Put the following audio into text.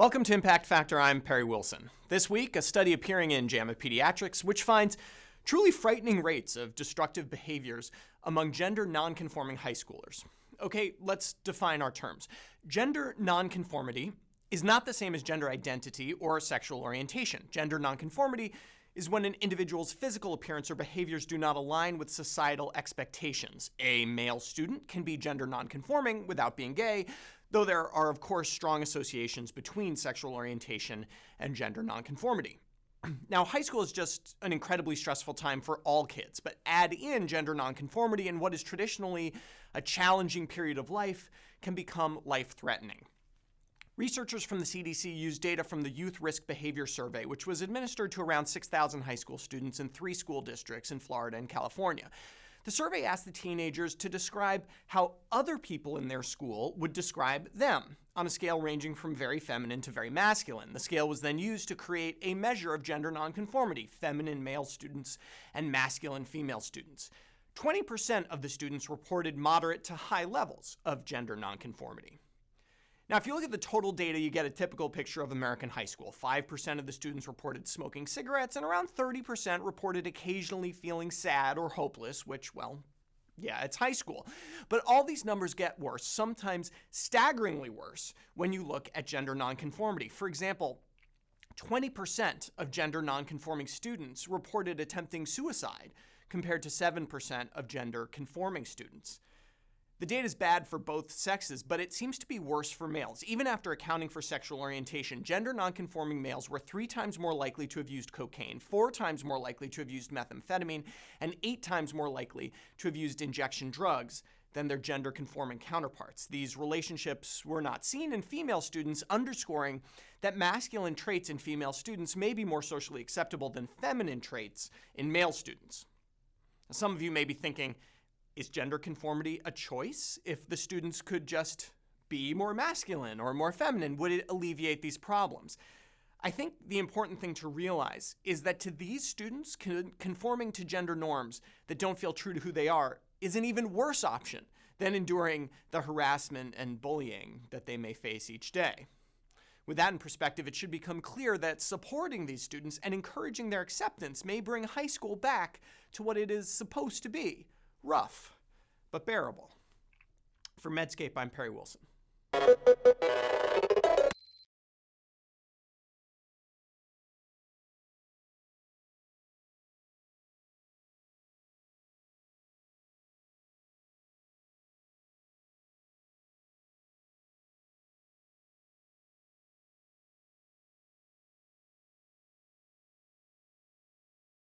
Welcome to Impact Factor. I'm Perry Wilson. This week, a study appearing in JAMA Pediatrics, which finds truly frightening rates of destructive behaviors among gender nonconforming high schoolers. Okay, let's define our terms. Gender nonconformity is not the same as gender identity or sexual orientation. Gender nonconformity is when an individual's physical appearance or behaviors do not align with societal expectations. A male student can be gender nonconforming without being gay, though there are, of course, strong associations between sexual orientation and gender nonconformity. Now, high school is just an incredibly stressful time for all kids, but add in gender nonconformity and what is traditionally a challenging period of life can become life-threatening. Researchers from the CDC used data from the Youth Risk Behavior Survey, which was administered to around 6,000 high school students in 3 school districts in Florida and California. The survey asked the teenagers to describe how other people in their school would describe them, on a scale ranging from very feminine to very masculine. The scale was then used to create a measure of gender nonconformity, feminine male students and masculine female students. 20% of the students reported moderate to high levels of gender nonconformity. Now, if you look at the total data, you get a typical picture of American high school. 5% of the students reported smoking cigarettes, and around 30% reported occasionally feeling sad or hopeless, which, well, yeah, it's high school. But all these numbers get worse, sometimes staggeringly worse, when you look at gender nonconformity. For example, 20% of gender nonconforming students reported attempting suicide, compared to 7% of gender conforming students. The data is bad for both sexes, but it seems to be worse for males. Even after accounting for sexual orientation, gender nonconforming males were 3 times more likely to have used cocaine, 4 times more likely to have used methamphetamine, and 8 times more likely to have used injection drugs than their gender conforming counterparts. These relationships were not seen in female students, underscoring that masculine traits in female students may be more socially acceptable than feminine traits in male students. Now, some of you may be thinking, is gender conformity a choice? If the students could just be more masculine or more feminine, would it alleviate these problems? I think the important thing to realize is that to these students, conforming to gender norms that don't feel true to who they are is an even worse option than enduring the harassment and bullying that they may face each day. With that in perspective, it should become clear that supporting these students and encouraging their acceptance may bring high school back to what it is supposed to be. Rough, but bearable. For Medscape, I'm Perry Wilson.